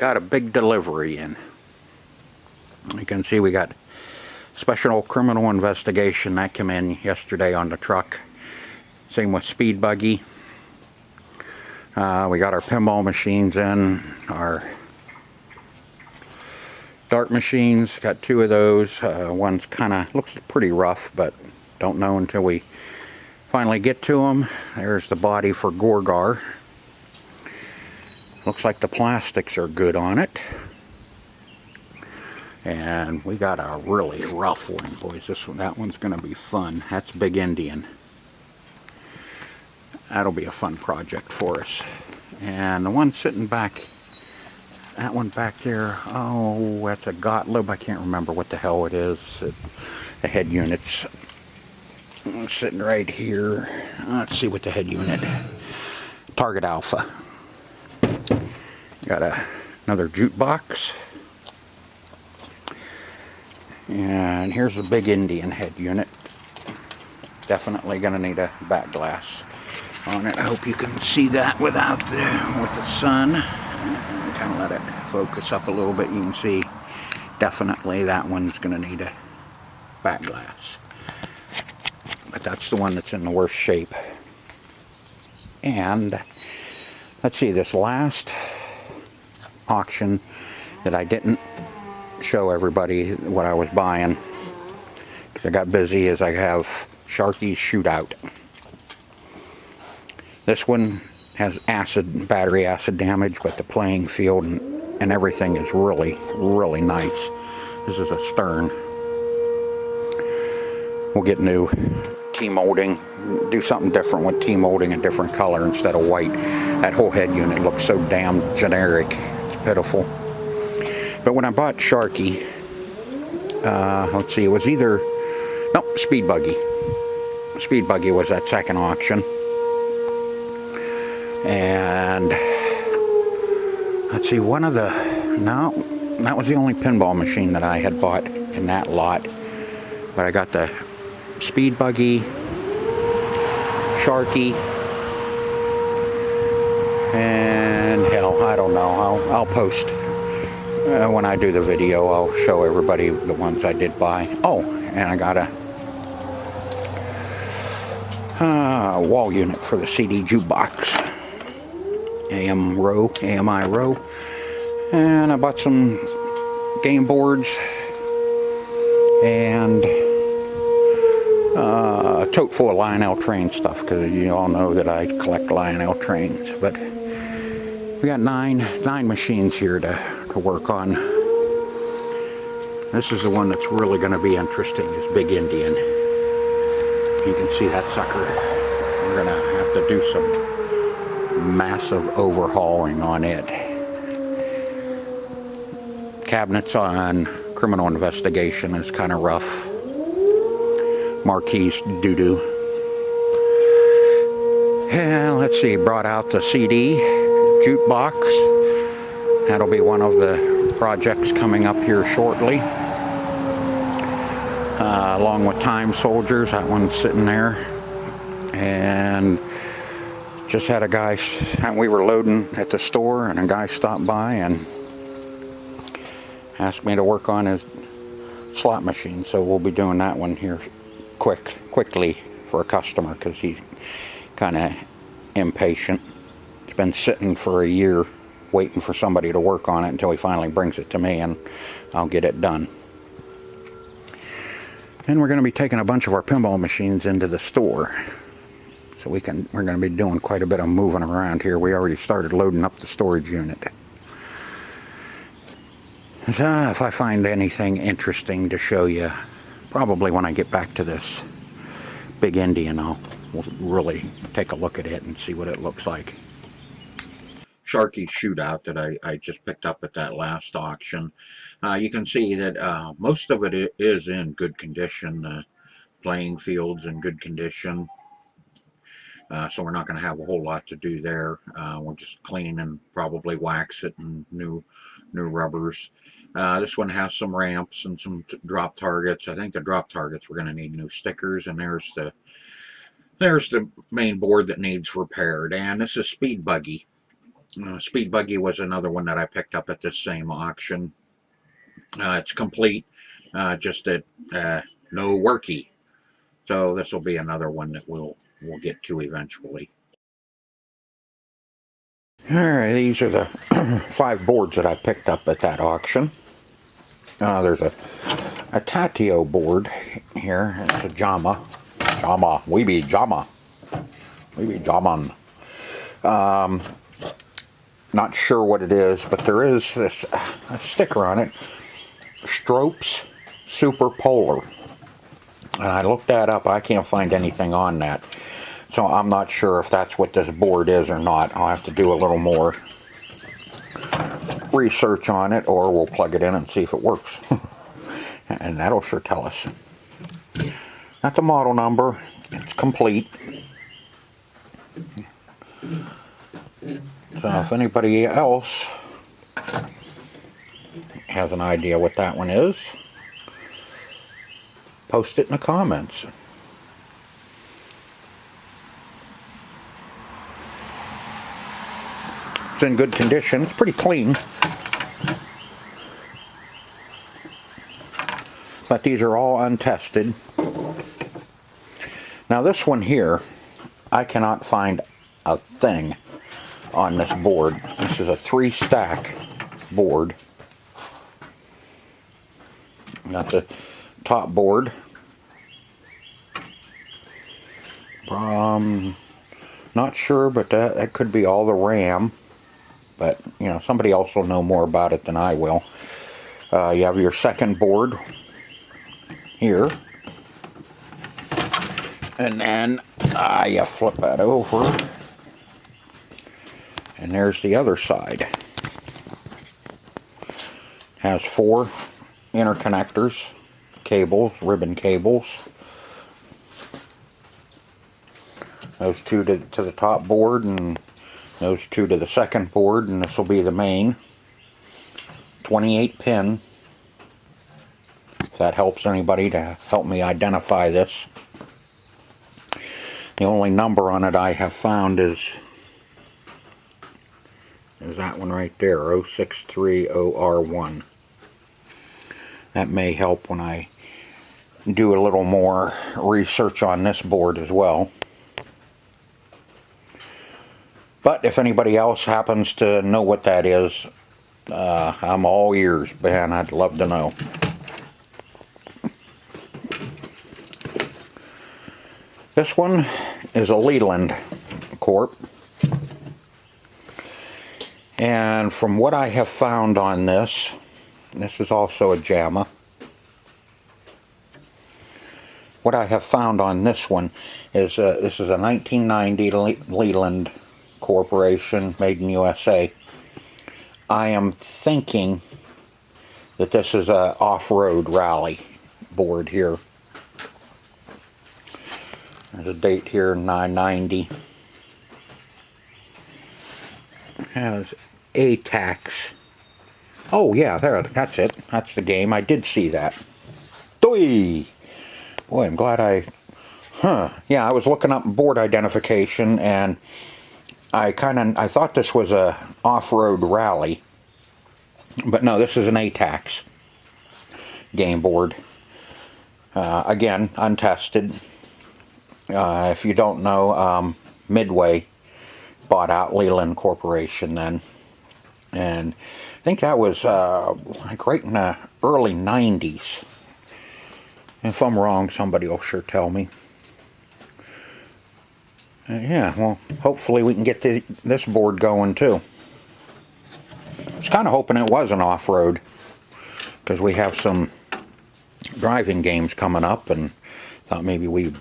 got a big delivery in. You can see we got special criminal investigation that came in yesterday on the truck. Same with speed buggy. We got our pinball machines in, our dart machines, got 2 of those. One's kind of looks pretty rough, but don't know until we finally get to them. There's the body for Gorgar. Looks like the plastics are good on it. And we got a really rough one, boys. That one's going to be fun. That's Big Indian. That'll be a fun project for us. And the one sitting back, that one back there, oh, that's a Gottlieb. I can't remember what the hell it is. The head unit's sitting right here. Let's see what the head unit. Target Alpha. Got another jukebox. And here's a Big Indian head unit. Definitely gonna need a back glass on it. I hope you can see that with the sun. Kind of let it focus up a little bit. You can see definitely that one's gonna need a back glass. But that's the one that's in the worst shape. And let's see, this last auction that I didn't show everybody what I was buying because I got busy, as I have Sharky's Shootout. This one has battery acid damage, but the playing field and everything is really, really nice. This is a Stern. We'll get new T-molding, do something different with T-molding, a different color instead of white. That whole head unit looks so damn generic. It's pitiful. But when I bought Sharky, let's see, it was either, no, Speed Buggy. Speed Buggy was that second auction. And let's see, that was the only pinball machine that I had bought in that lot. But I got the Speed Buggy, Sharky, and hell, I don't know, I'll post. When I do the video, I'll show everybody the ones I did buy. Oh, and I got a wall unit for the CD jukebox. AMI row. And I bought some game boards and a tote full of Lionel train stuff, because you all know that I collect Lionel trains. But we got nine machines here to work on. This is the one that's really going to be interesting, is Big Indian. You can see that sucker. We're going to have to do some massive overhauling on it. Cabinets on criminal investigation is kind of rough. Marquee's doo-doo. And let's see, brought out the CD jukebox. That'll be one of the projects coming up here shortly. Along with Time Soldiers, that one's sitting there. And just had a guy, we were loading at the store, and a guy stopped by and asked me to work on his slot machine. So we'll be doing that one here quickly for a customer, because he's kind of impatient. It's been sitting for a year waiting for somebody to work on it until he finally brings it to me, and I'll get it done. And we're going to be taking a bunch of our pinball machines into the store. So we're going to be doing quite a bit of moving around here. We already started loading up the storage unit. So if I find anything interesting to show you, probably when I get back to this Big Indian, we'll really take a look at it and see what it looks like. Sharky Shootout that I just picked up at that last auction. You can see that most of it is in good condition. Playing field's in good condition. So we're not going to have a whole lot to do there. We'll just clean and probably wax it and new rubbers. This one has some ramps and some drop targets. I think the drop targets, we're going to need new stickers. And there's the main board that needs repaired. And this is Speed Buggy. Speed Buggy was another one that I picked up at this same auction. It's complete, just that no worky. So this will be another one that we'll get to eventually. All right, these are the 5 boards that I picked up at that auction. There's a Tatio board here. It's a Jama. We be Jaman. Not sure what it is, but there is this a sticker on it. Stropes Super Polar. And I looked that up. I can't find anything on that. So I'm not sure if that's what this board is or not. I'll have to do a little more research on it, or we'll plug it in and see if it works. And that'll sure tell us. That's a model number. It's complete. So if anybody else has an idea what that one is, post it in the comments. It's in good condition. It's pretty clean. But these are all untested. Now this one here, I cannot find a thing on this board. This is a 3-stack board. Got the top board. Not sure, but that could be all the RAM. But, you know, somebody else will know more about it than I will. You have your second board here. And then you flip that over. And there's the other side. Has 4 interconnectors, cables, ribbon cables. Those 2 to the top board, and those 2 to the second board, and this will be the main. 28 pin. If that helps anybody to help me identify this. The only number on it I have found is that one right there, 0630R1. That may help when I do a little more research on this board as well. But if anybody else happens to know what that is, I'm all ears, man. I'd love to know. This one is a Leland Corp. And from what I have found on this is also a JAMA. What I have found on this one is this is a 1990 Leland Corporation, made in USA. I am thinking that this is a off-road rally board here. There's a date here, 990. It has ATAX. Oh yeah, that's it. That's the game. I did see that. Boy, I'm glad yeah, I was looking up board identification, and I thought this was a off-road rally. But no, this is an ATAX game board. Again, untested. If you don't know, Midway bought out Leland Corporation then. And I think that was like right in the early 90s. If I'm wrong, somebody will sure tell me. Yeah, well, hopefully we can get this board going too. I was kind of hoping it was an off-road, because we have some driving games coming up, and thought maybe we'd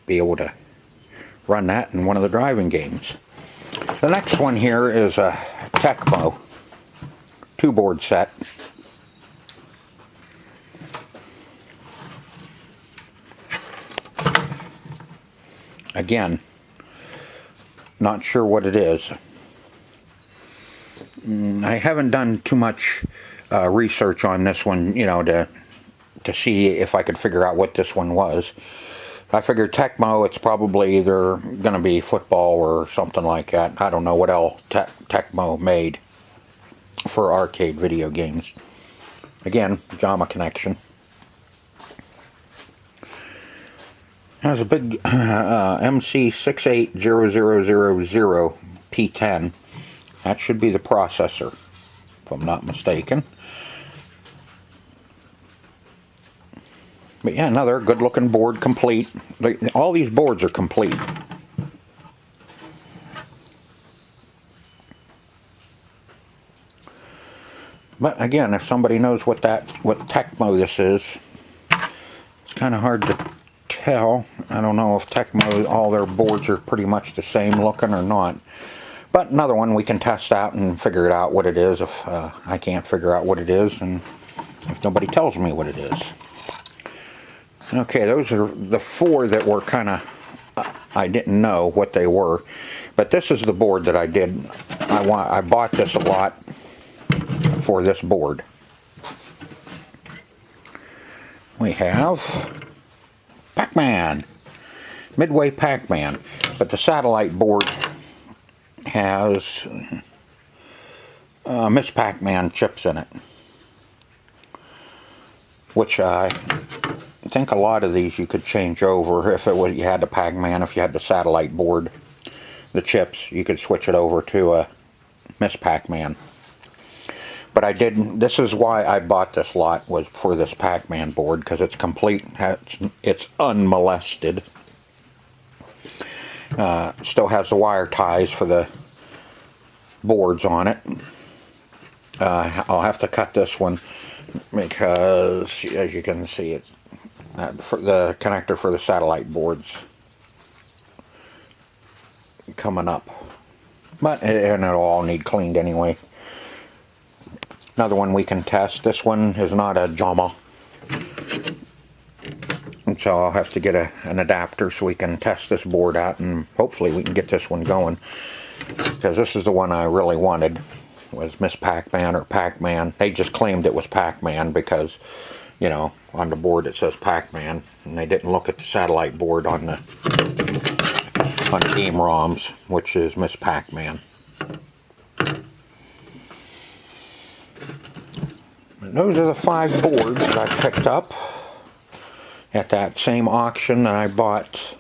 be able to run that in one of the driving games. The next one here is a Tecmo 2-board set. Again, not sure what it is. I haven't done too much research on this one, you know, to see if I could figure out what this one was. I figured Tecmo, it's probably either going to be football or something like that. I don't know what else Tecmo made for arcade video games. Again, JAMA connection. Has a big MC68000P10. That should be the processor, if I'm not mistaken. But yeah, another good looking board, complete. All these boards are complete. But again, if somebody knows what Tecmo this is, it's kind of hard to tell. I don't know if Tecmo, all their boards are pretty much the same looking or not. But another one we can test out and figure it out what it is if I can't figure out what it is, and if nobody tells me what it is. Okay, those are the four that were kind of, I didn't know what they were. But this is the board that I did. I bought this a lot for this board. We have Pac-Man, Midway Pac-Man, but the satellite board has Miss Pac-Man chips in it, which I think a lot of these you could change over if it was, you had the Pac-Man, if you had the satellite board, the chips, you could switch it over to a Miss Pac-Man. But I didn't. This is why I bought this lot, was for this Pac-Man board, because it's complete. It's unmolested. Still has the wire ties for the boards on it. I'll have to cut this one because, as you can see, it's for the connector for the satellite boards coming up. But and it'll all need cleaned anyway. Another one we can test. This one is not a JAMA, and so I'll have to get an adapter so we can test this board out, and hopefully we can get this one going, because this is the one I really wanted, was Miss Pac-Man or Pac-Man. They just claimed it was Pac-Man because, you know, on the board it says Pac-Man, and they didn't look at the satellite board on the game ROMs, which is Miss Pac-Man. Those are the 5 boards that I picked up at that same auction that I bought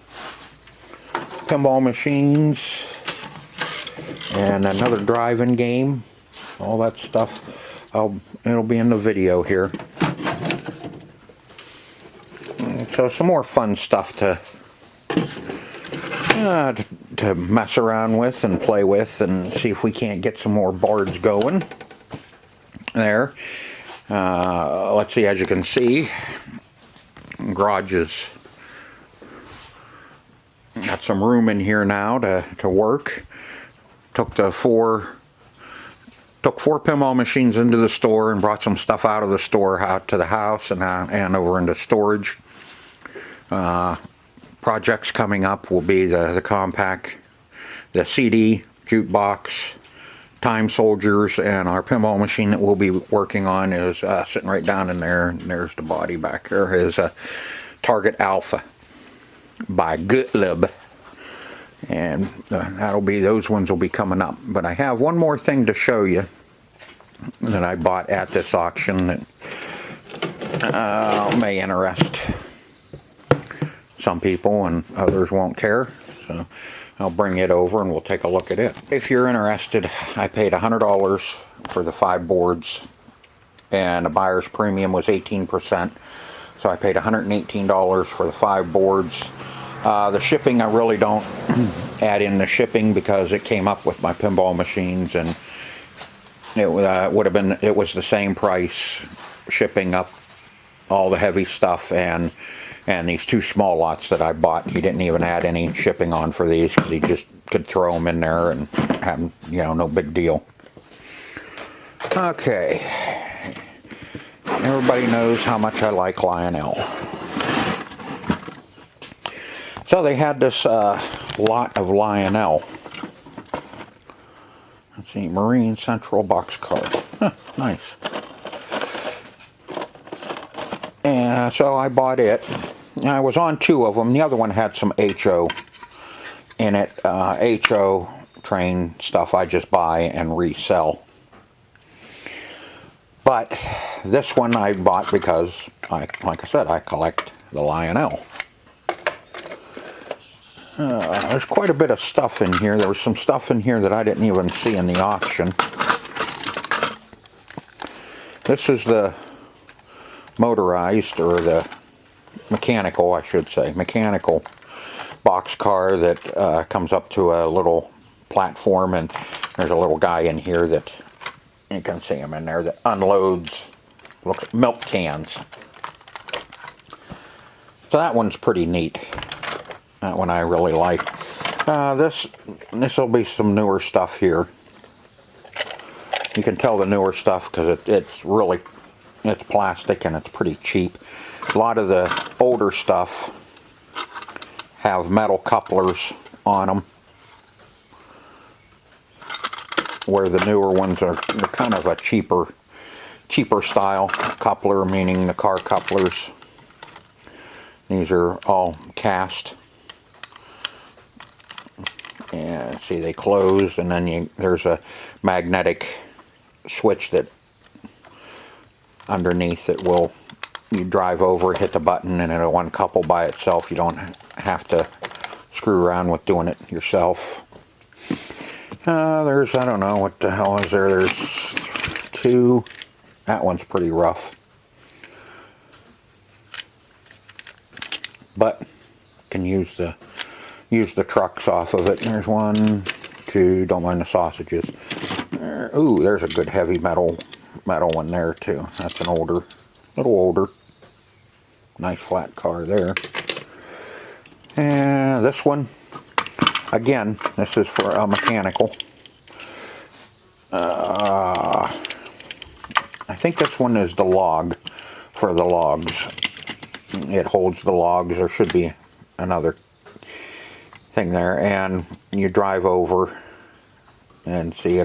pinball machines and another drive-in game, all that stuff. It'll be in the video here. So some more fun stuff to mess around with and play with, and see if we can't get some more boards going there. Let's see, as you can see, garage is got some room in here now to work. Took 4 pinball machines into the store and brought some stuff out of the store out to the house and over into storage. Projects coming up will be the compact, the CD, jukebox, Time Soldiers, and our pinball machine that we'll be working on is sitting right down in there. And there's the body back there. Is a Target Alpha by Gottlieb, and those ones will be coming up. But I have one more thing to show you that I bought at this auction that may interest some people, and others won't care. So I'll bring it over and we'll take a look at it. If you're interested, I paid $100 for the 5 boards, and the buyer's premium was 18%. So I paid $118 for the 5 boards. The shipping, I really don't add in the shipping because it came up with my pinball machines, and it was the same price shipping up all the heavy stuff and these 2 small lots that I bought. He didn't even add any shipping on for these because he just could throw them in there and have, you know, no big deal. Okay. Everybody knows how much I like Lionel. So they had this lot of Lionel. Let's see, Marine Central boxcar. Huh, nice. And so I bought it. I was on 2 of them. The other one had some HO in it. HO train stuff I just buy and resell. But this one I bought because, like I said, I collect the Lionel. There's quite a bit of stuff in here. There was some stuff in here that I didn't even see in the auction. This is the motorized, or the mechanical, I should say, mechanical boxcar that comes up to a little platform, and there's a little guy in here that, you can see him in there, that unloads milk cans. So that one's pretty neat. That one I really like. This will be some newer stuff here. You can tell the newer stuff because it's plastic and it's pretty cheap. A lot of the older stuff have metal couplers on them, where the newer ones are kind of a cheaper style coupler, meaning the car couplers. These are all cast. And see, they close, and then there's a magnetic switch that underneath that you drive over, hit the button, and it'll uncouple by itself. You don't have to screw around with doing it yourself. There's, I don't know, what the hell is there? There's 2. That one's pretty rough. But can use the trucks off of it. There's 1, 2, don't mind the sausages. Ooh, there's a good heavy metal one there too. That's an little older. Nice flat car there. And this one, again, this is for a mechanical. I think this one is the log, for the logs. It holds the logs. There should be another thing there, and you drive over and see,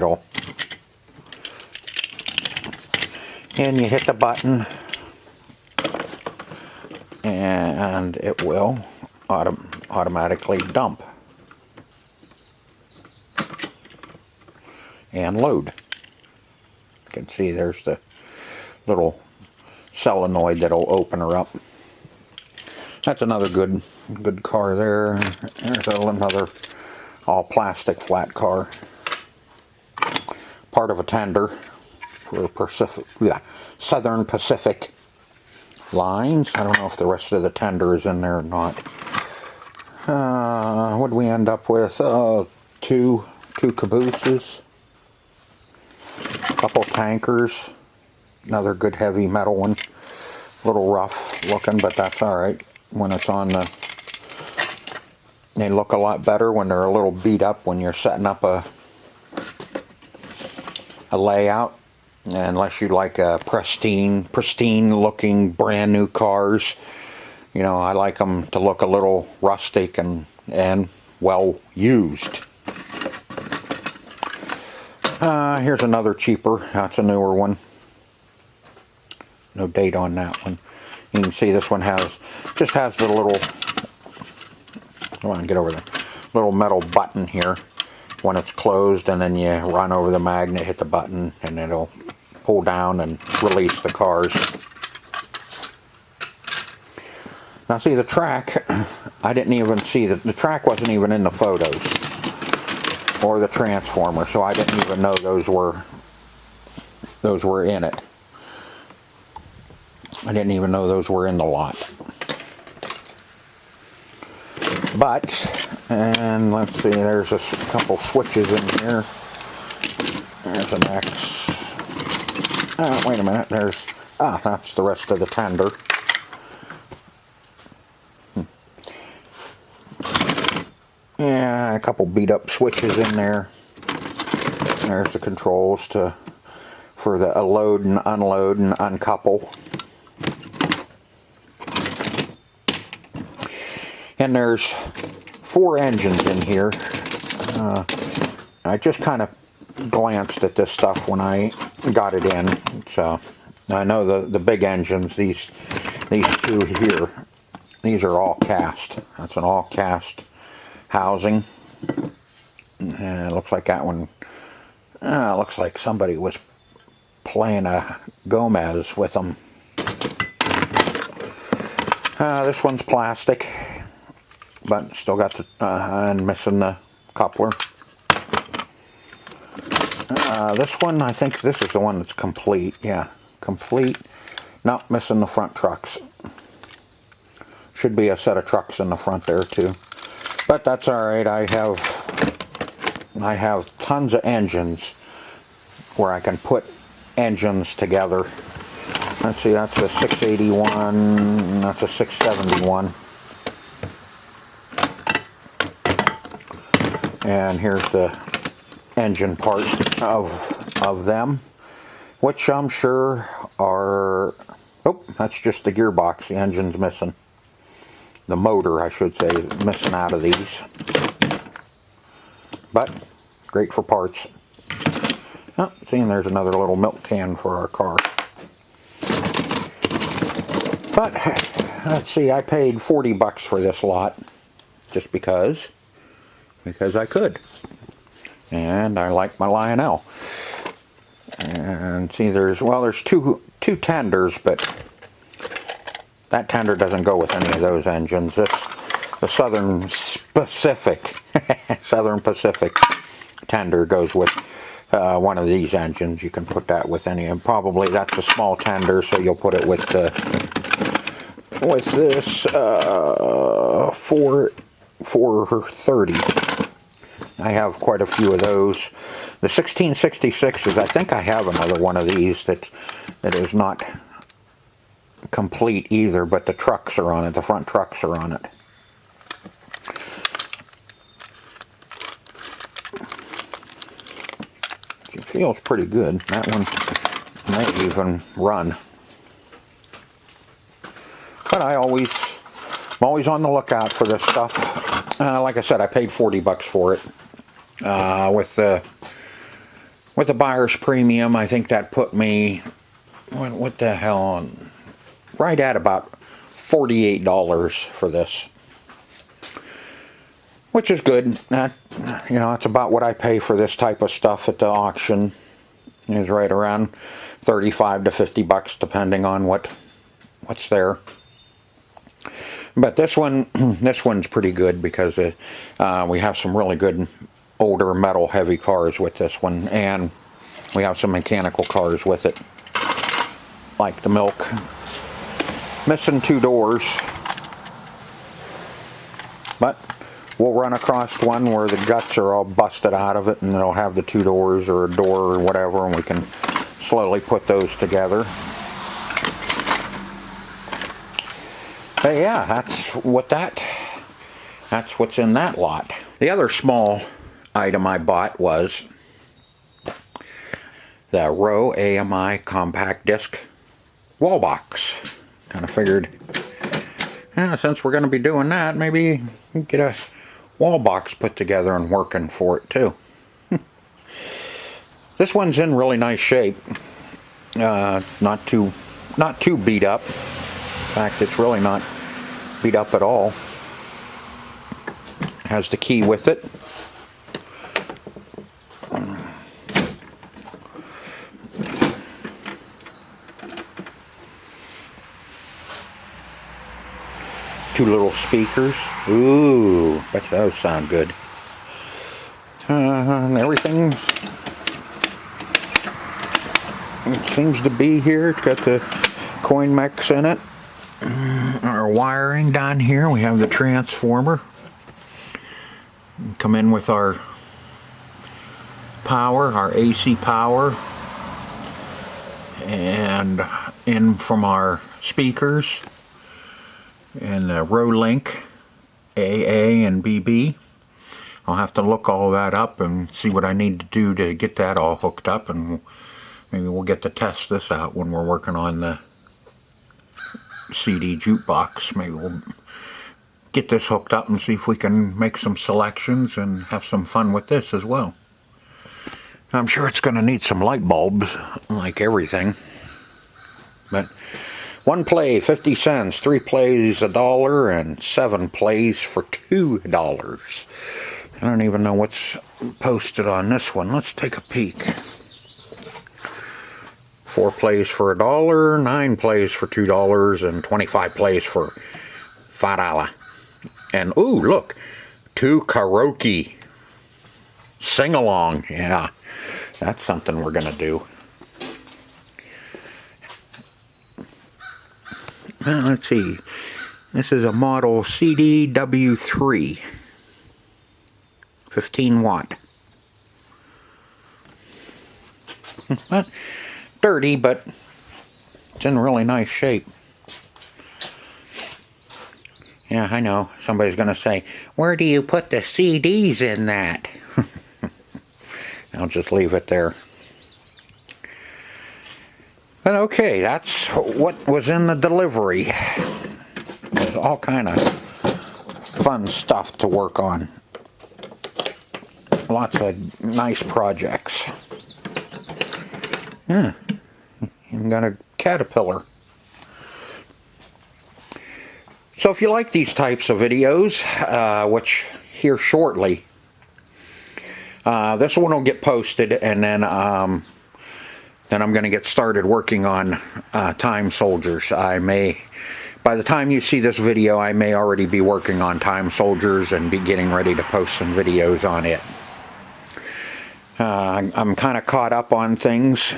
and you hit the button and it will automatically dump and load. You can see there's the little solenoid that'll open her up. That's another good car there. There's another all plastic flat car. Part of a tender for Southern Pacific lines. I don't know if the rest of the tender is in there or not. What did we end up with? Two cabooses. A couple tankers. Another good heavy metal one. A little rough looking, but that's alright. When it's on they look a lot better when they're a little beat up when you're setting up a layout, unless you like a pristine looking brand new cars. You know, I like them to look a little rustic and well used. Here's another cheaper. That's a newer one. No date on that one. You can see this one just has the little, come on, get over there, little metal button here when it's closed, and then you run over the magnet, hit the button, and it'll pull down and release the cars. Now see, the track, I didn't even see the track wasn't even in the photos, or the transformer, so I didn't even know those were in it. I didn't even know those were in the lot. But, and let's see, there's a couple switches in here. There's an X. Wait a minute, that's the rest of the tender. Yeah, a couple beat up switches in there. There's the controls for the load and unload and uncouple. And there's 4 engines in here. I just kind of glanced at this stuff when I got it in. So I know the big engines, these 2 here, these are all cast. That's an all cast housing. And it looks like that one, looks like somebody was playing a Gomez with them. This one's plastic, but still got the, and missing the coupler. This one, I think this is the one that's complete. Yeah, complete. Not missing the front trucks. Should be a set of trucks in the front there too. But that's alright. I have tons of engines where I can put engines together. Let's see, that's a 681, that's a 671. And here's the engine part of them, which I'm sure are, oh, that's just the gearbox. The engine's missing. The motor, I should say, is missing out of these. But great for parts. Oh, seeing there's another little milk can for our car. But let's see, I paid 40 bucks for this lot just because I could. And I like my Lionel. And see, there's two tenders, but that tender doesn't go with any of those engines. The Southern Pacific tender goes with one of these engines. You can put that with any, and probably that's a small tender, so you'll put it with this 430. I have quite a few of those. The 1666s, I think I have another one of these that is not complete either, but the trucks are on it. The front trucks are on it. It feels pretty good. That one may even run. But I'm always on the lookout for this stuff. Like I said, I paid 40 bucks for it. With the buyer's premium, I think that put me, what the hell, right at about $48 for this. Which is good. It's about what I pay for this type of stuff at the auction. It's right around 35 to 50 bucks depending on what's there. But this one's pretty good because we have some really good older metal heavy cars with this one, and we have some mechanical cars with it, like the Milk. Missing 2 doors, but we'll run across one where the guts are all busted out of it, and it'll have the 2 doors or a door or whatever, and we can slowly put those together. But yeah, that's what's in that lot. The other small item I bought was the Row AMI compact disc wall box. Kind of figured, since we're going to be doing that, maybe get a wall box put together and working for it too. This one's in really nice shape. Not too beat up. In fact, it's really not beat up at all. Has the key with it. Two little speakers. Ooh, bet those sound good. And everything seems to be here. It's got the coin mechs in it. Our wiring down here, we have the transformer. Come in with our power, our AC power, and in from our speakers, and the row link AA and BB. I'll have to look all that up and see what I need to do to get that all hooked up, and maybe we'll get to test this out when we're working on the CD jukebox. Maybe we'll get this hooked up and see if we can make some selections and have some fun with this as well. I'm sure it's going to need some light bulbs, like everything, but 1 play 50 cents, 3 plays $1, and 7 plays for $2. I don't even know what's posted on this one. Let's take a peek. 4 plays for $1, 9 plays for $2, and 25 plays for $5. And ooh, look, 2 karaoke sing along. Yeah, that's something we're gonna do. Let's see. This is a model CDW3, 15 watt. Dirty, but it's in really nice shape. Yeah, I know. Somebody's going to say, where do you put the CDs in that? I'll just leave it there. But okay, that's what was in the delivery. There's all kind of fun stuff to work on. Lots of nice projects. Yeah, even got a caterpillar. So if you like these types of videos, which here shortly, this one will get posted, and then I'm going to get started working on Time Soldiers. By the time you see this video, I may already be working on Time Soldiers and be getting ready to post some videos on it. I'm kind of caught up on things,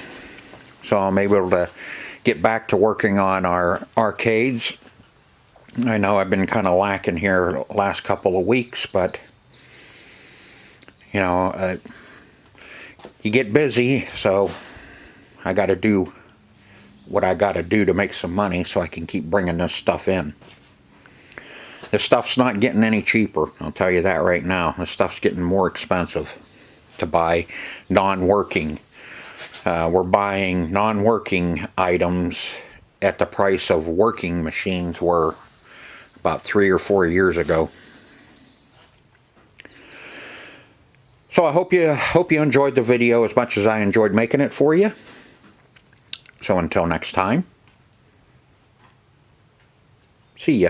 so I'm able to get back to working on our arcades. I know I've been kind of lacking here last couple of weeks, but you know, you get busy, so I got to do what I got to do to make some money so I can keep bringing this stuff in. This stuff's not getting any cheaper, I'll tell you that right now. This stuff's getting more expensive to buy non-working. We're buying non-working items at the price of working machines were about 3 or 4 years ago. So I hope you enjoyed the video as much as I enjoyed making it for you. So until next time, see ya.